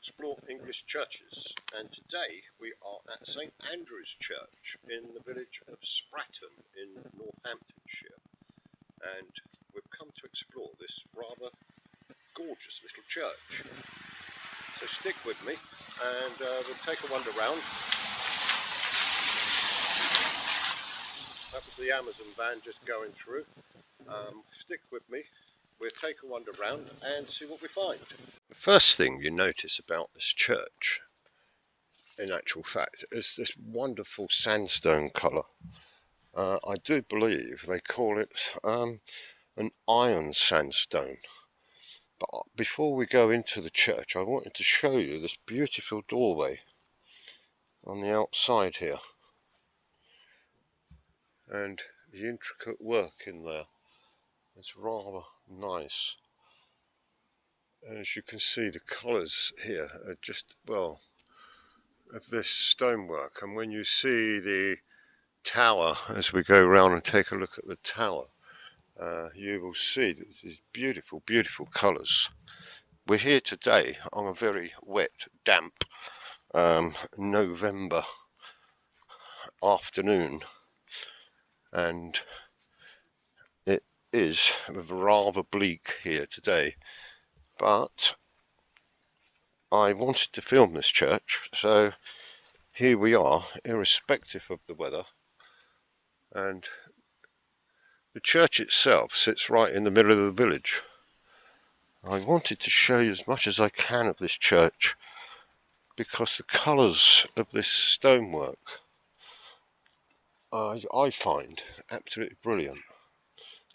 explore English churches, and today we are at St Andrew's Church in the village of Spratham in Northamptonshire, and we've come to explore this rather gorgeous little church. So stick with me and we'll take a wander round. That was the Amazon van just going through. Stick with me, we'll take a wander round and see what we find. The first thing you notice about this church, in actual fact, is this wonderful sandstone colour. I do believe they call it an iron sandstone. But before we go into the church, I wanted to show you this beautiful doorway on the outside here, and the intricate work in there. It's rather nice. And as you can see, the colours here are just, well, of this stonework. And when you see the tower, as we go around and take a look at the tower, you will see that these beautiful, beautiful colours. We're here today on a very wet, damp November afternoon, and it is rather bleak here today, but I wanted to film this church, so here we are, irrespective of the weather. And the church itself sits right in the middle of the village. I wanted to show you as much as I can of this church because the colours of this stonework I find absolutely brilliant.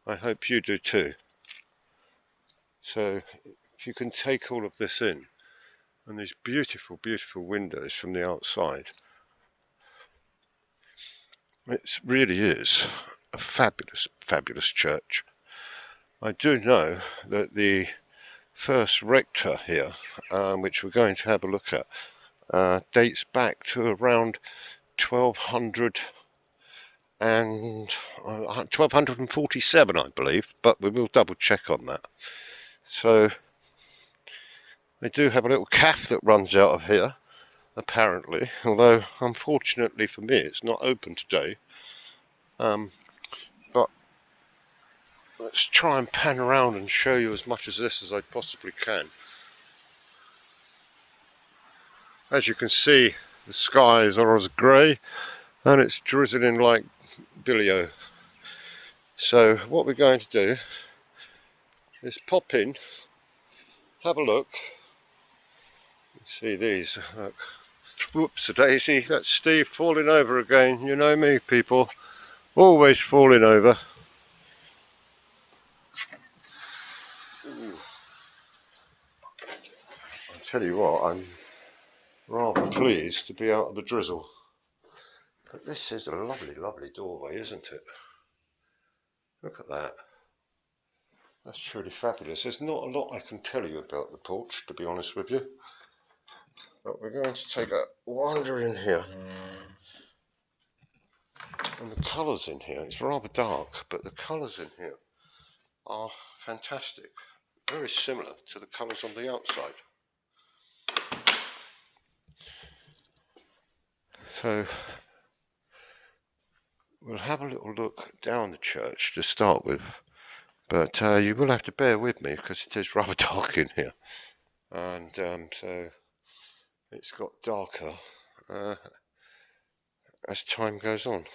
I hope you do too. So if you can take all of this in, and these beautiful, beautiful windows from the outside, it really is a fabulous, fabulous church. I do know that the first rector here, which we're going to have a look at, dates back to around 1247, I believe, but we will double check on that. So they do have a little calf that runs out of here, apparently, although unfortunately for me it's not open today. But let's try and pan around and show you as much of this as I possibly can. As you can see, the skies are as grey and it's drizzling like billy-o. So what we're going to do is pop in, have a look. See these, look. Whoops-a-daisy, that's Steve falling over again. You know me, people, always falling over. Ooh. I tell you what, I'm rather pleased to be out of the drizzle. But this is a lovely, lovely doorway, isn't it? Look at that. That's truly fabulous. There's not a lot I can tell you about the porch, to be honest with you. But we're going to take a wander in here. And the colours in here, it's rather dark, but the colours in here are fantastic. Very similar to the colours on the outside. So we'll have a little look down the church to start with, but you will have to bear with me because it is rather dark in here, and so it's got darker as time goes on.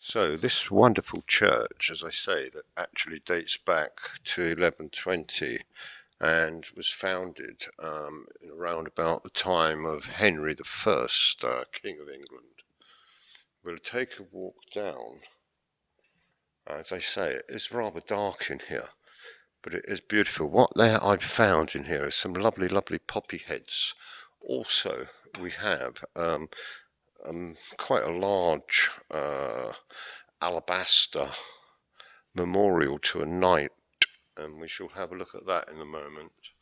So this wonderful church, as I say, that actually dates back to 1120 and was founded around about the time of Henry I, King of England. We'll take a walk down. As I say, it is rather dark in here, but it is beautiful. What there I've found in here is some lovely, lovely poppy heads. Also, we have quite a large alabaster memorial to a knight, and we shall have a look at that in a moment.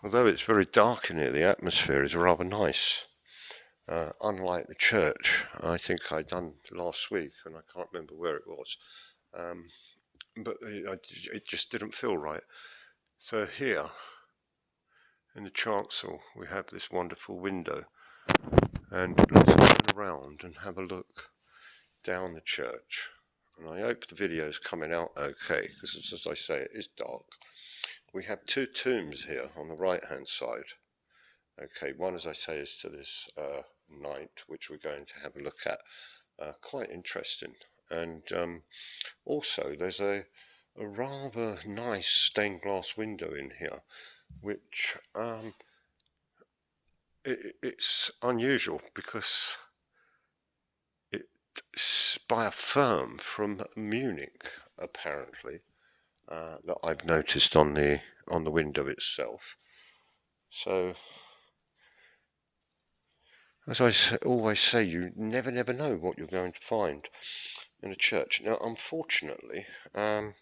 Although it's very dark in here, the atmosphere is rather nice. Unlike the church, I think I'd done last week, and I can't remember where it was. but it just didn't feel right. So here in the chancel we have this wonderful window, and let's turn around and have a look down the church. And I hope the video is coming out okay, because as I say, it is dark. We have two tombs here on the right hand side. Okay, one, as I say, is to this knight, which we're going to have a look at. Quite interesting. And also there's a rather nice stained glass window in here, which it's unusual because it's by a firm from Munich, apparently, that I've noticed on the window itself. So, as I always say, you never know what you're going to find in a church. Now, unfortunately, if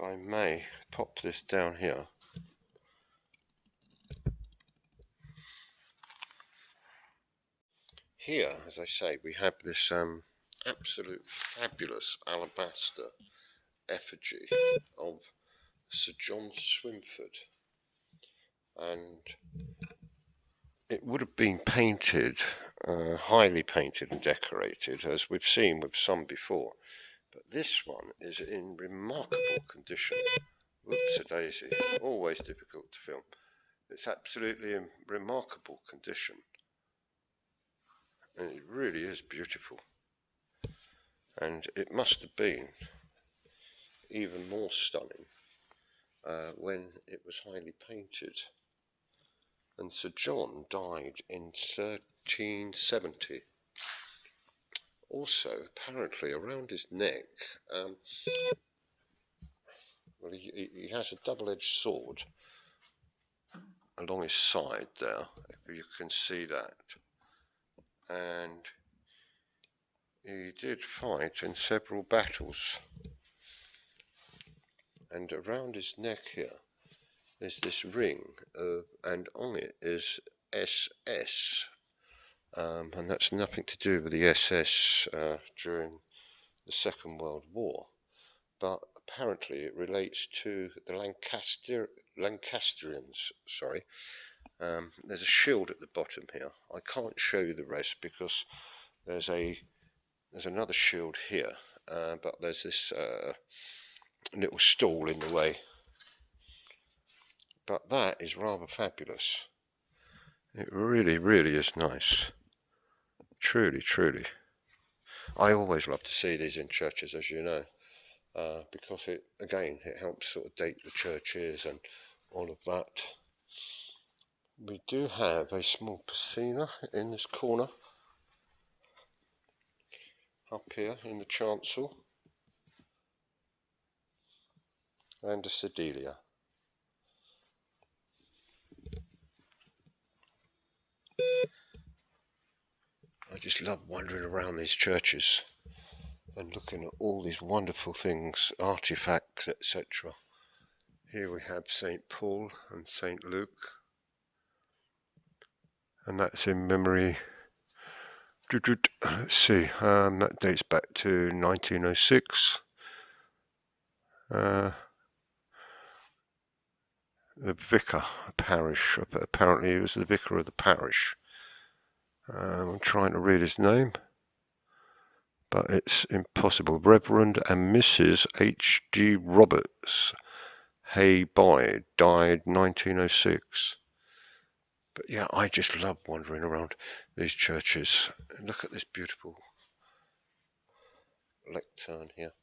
I may pop this down here. Here, as I say, we have this absolute fabulous alabaster effigy of Sir John Swynford, and it would have been painted, highly painted and decorated, as we've seen with some before, but this one is in remarkable condition. Whoops-a-daisy, always difficult to film. It's absolutely in remarkable condition, and it really is beautiful. And it must have been even more stunning when it was highly painted. And Sir John died in 1370. Also, apparently, around his neck, well, he has a double-edged sword along his side there, if you can see that. And he did fight in several battles. And around his neck here is this ring, and on it is SS. And that's nothing to do with the SS during the Second World War, but apparently it relates to the Lancastrians. Sorry, there's a shield at the bottom here. I can't show you the rest because there's another shield here, but there's this little stall in the way. But that is rather fabulous. It really is nice. Truly. I always love to see these in churches, as you know, because it helps sort of date the churches and all of that. We do have a small piscina in this corner, up here in the chancel, and a sedilia. I just love wandering around these churches and looking at all these wonderful things, artifacts, etc. Here we have St. Paul and St. Luke, and that's in memory. Let's see, that dates back to 1906. The vicar parish, apparently he was the vicar of the parish. I'm trying to read his name, but it's impossible. Reverend and Mrs. H.G. Roberts, Hay Boy, died 1906. But yeah, I just love wandering around these churches. Look at this beautiful lectern here.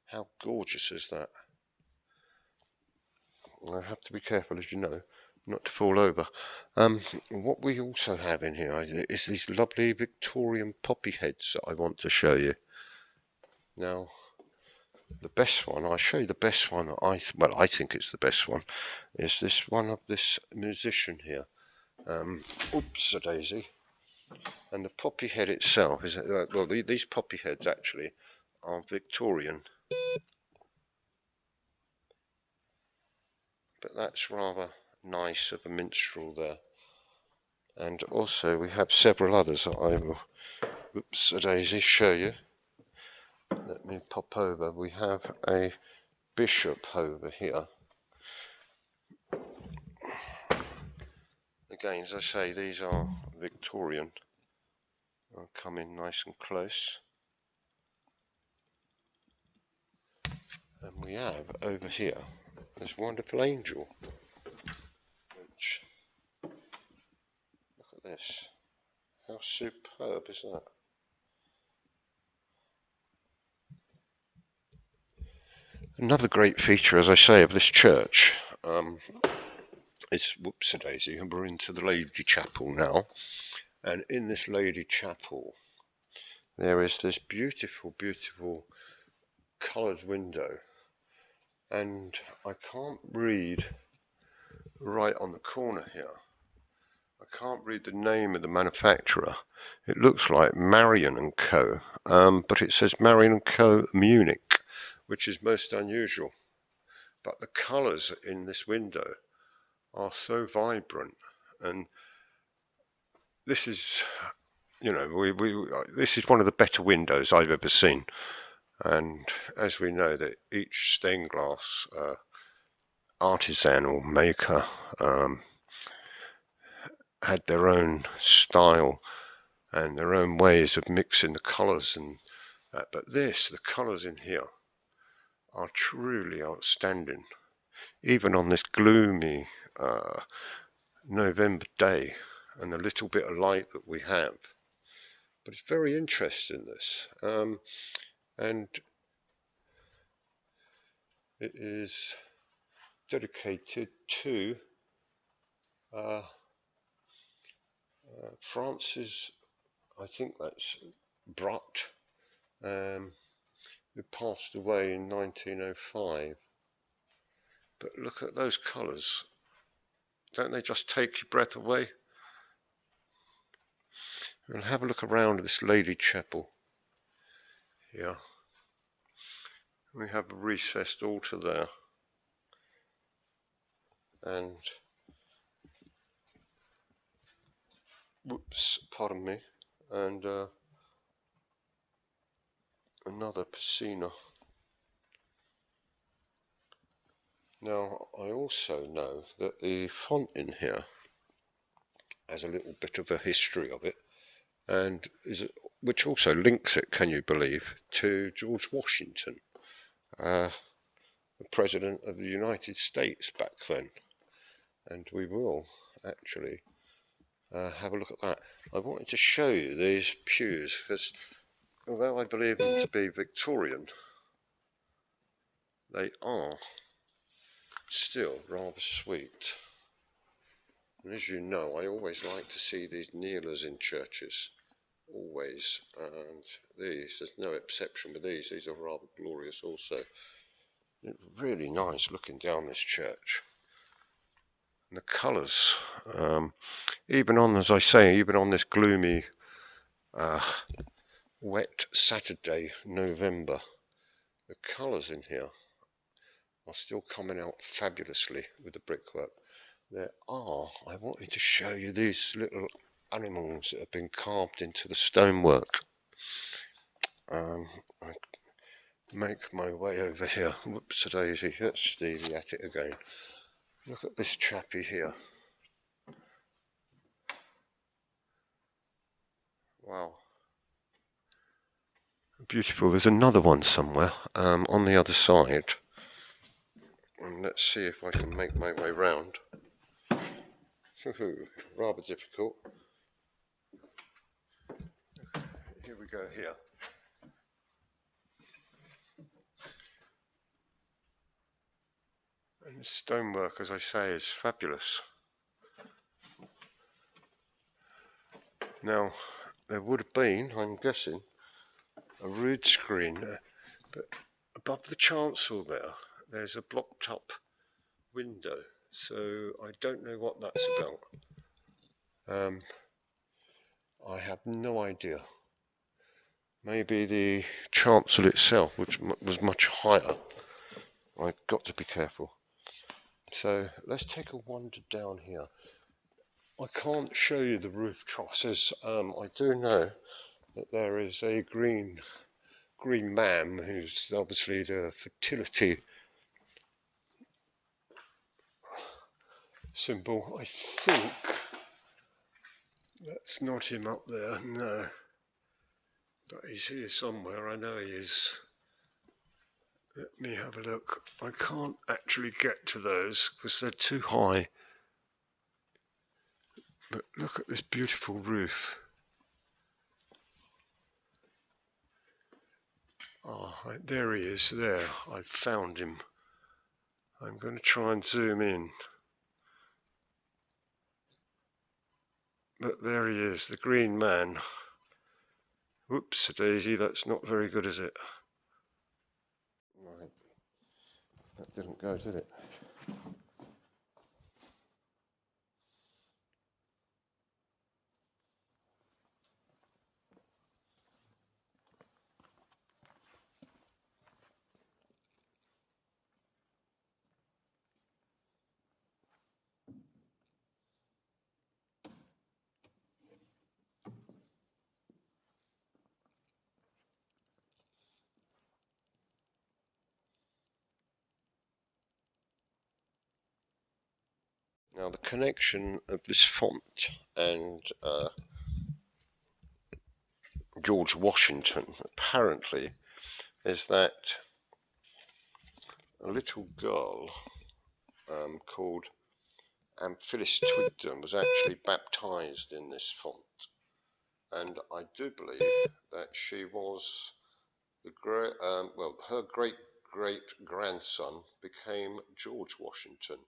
How gorgeous is that? I have to be careful, as you know, not to fall over. What we also have in here is these lovely Victorian poppy heads that I want to show you. Now, the best one, I'll show you the best one that I think it's the best one, is this one of this musician here. Oops-a-daisy. And the poppy head itself is, well, these poppy heads actually are Victorian. But that's rather nice of a minstrel there. And also we have several others that I will, oops-a-daisy, show you. let me pop over. We have a bishop over here. Again, as I say, these are Victorian. I'll come in nice and close. And we have over here this wonderful angel, which, look at this, how superb is that? Another great feature, as I say, of this church is, whoops-a-daisy, and we're into the Lady Chapel now, and in this Lady Chapel there is this beautiful, beautiful coloured window, and I can't read right on the corner here. I can't read the name of the manufacturer. It looks like Marion & Co, but it says Marion & Co Munich, which is most unusual. But the colours in this window are so vibrant, and this is, you know, this is one of the better windows I've ever seen. And as we know, that each stained glass artisan or maker had their own style and their own ways of mixing the colours, and but the colours in here are truly outstanding, even on this gloomy November day and the little bit of light that we have. But it's very interesting, this, and it is dedicated to Francis, I think that's Brott, who passed away in 1905. But look at those colours. Don't they just take your breath away? And have a look around this Lady Chapel here. We have a recessed altar there. And, whoops, pardon me, and another piscina. Now, I also know that the font in here has a little bit of a history of it, and which also links it, can you believe, to George Washington, the President of the United States back then. And we will actually have a look at that. I wanted to show you these pews because although I believe them to be Victorian, they are still rather sweet. And as you know, I always like to see these kneelers in churches, always, and these, there's no exception with these are rather glorious also. It's really nice looking down this church. And the colours, even on, as I say, even on this gloomy, wet Saturday, November, the colours in here are still coming out fabulously with the brickwork. There are, I wanted to show you these little animals that have been carved into the stonework. I make my way over here. Whoops-a-daisy, that's Stevie at it again. Look at this chappie here. Wow. Beautiful. There's another one somewhere on the other side. And let's see if I can make my way round. Rather difficult. Here we go here. And the stonework, as I say, is fabulous. Now, there would have been, I'm guessing, a rood screen, but above the chancel there's a blocked up window, so I don't know what that's about. I have no idea. Maybe the chancel itself, which was much higher. I've got to be careful. So let's take a wander down here. I can't show you the roof trusses. I do know that there is a green green man, who's obviously the fertility symbol. I think that's not him up there, no. But he's here somewhere, I know he is. Let me have a look. I can't actually get to those because they're too high. But look at this beautiful roof. Ah, oh, there he is, there. I found him. I'm going to try and zoom in. But there he is, the green man. Whoops, daisy, that's not very good, is it? Right. That didn't go, did it? Now the connection of this font and George Washington apparently is that a little girl called Phyllis Twigden was actually baptized in this font, and I do believe that she was the her great grandson became George Washington,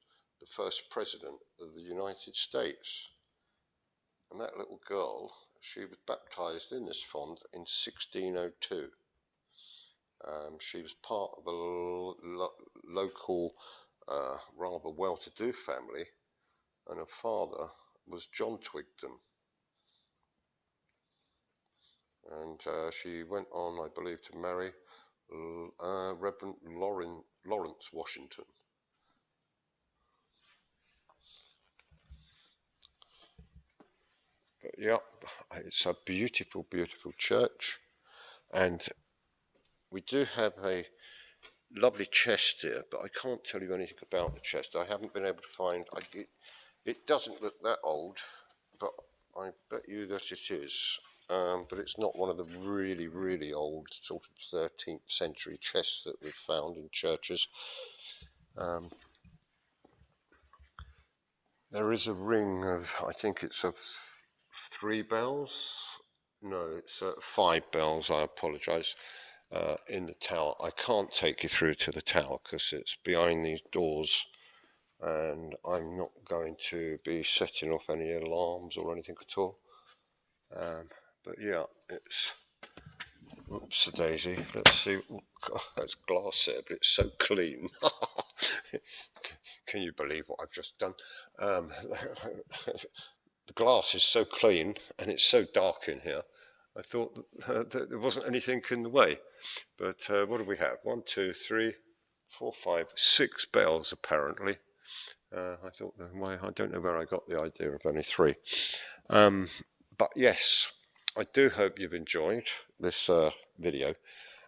the first president of the United States. And that little girl, she was baptized in this font in 1602. She was part of a local, rather well-to-do family, and her father was John Twigden. And she went on, I believe, to marry Reverend Lawrence Washington. But yeah, it's a beautiful, beautiful church, and we do have a lovely chest here, but I can't tell you anything about the chest. I haven't been able to find. It doesn't look that old, but I bet you that it is. But it's not one of the really, really old sort of 13th century chests that we've found in churches. There is a ring of, I think it's of 3 bells. No, it's 5 bells. I apologise. In the tower. I can't take you through to the tower because it's behind these doors, and I'm not going to be setting off any alarms or anything at all. But yeah, it's, oops a daisy, let's see. Oh, God, there's glass there, but it's so clean. Can you believe what I've just done? The glass is so clean and it's so dark in here. I thought that there wasn't anything in the way, but what do we have? 1, 2, 3, 4, 5, 6 bells apparently. I thought, why? I don't know where I got the idea of only 3. But yes, I do hope you've enjoyed this video.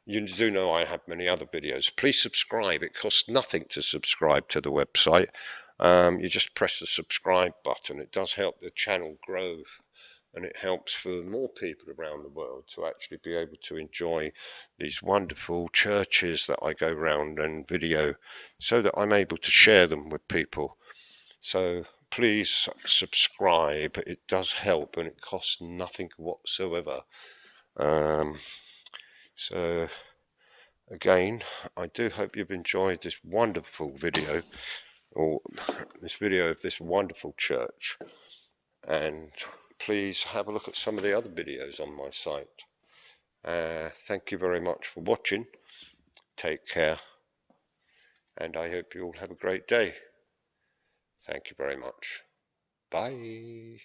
You do know I have many other videos. Please subscribe. It costs nothing to subscribe to the website. You just press the subscribe button. It does help the channel grow, and it helps for more people around the world to actually be able to enjoy these wonderful churches that I go round and video, so that I'm able to share them with people. So please subscribe. It does help, and it costs nothing whatsoever. So again, I do hope you've enjoyed this wonderful video, or this video of this wonderful church, and please have a look at some of the other videos on my site. Thank you very much for watching. Take care, and I hope you all have a great day. Thank you very much. Bye.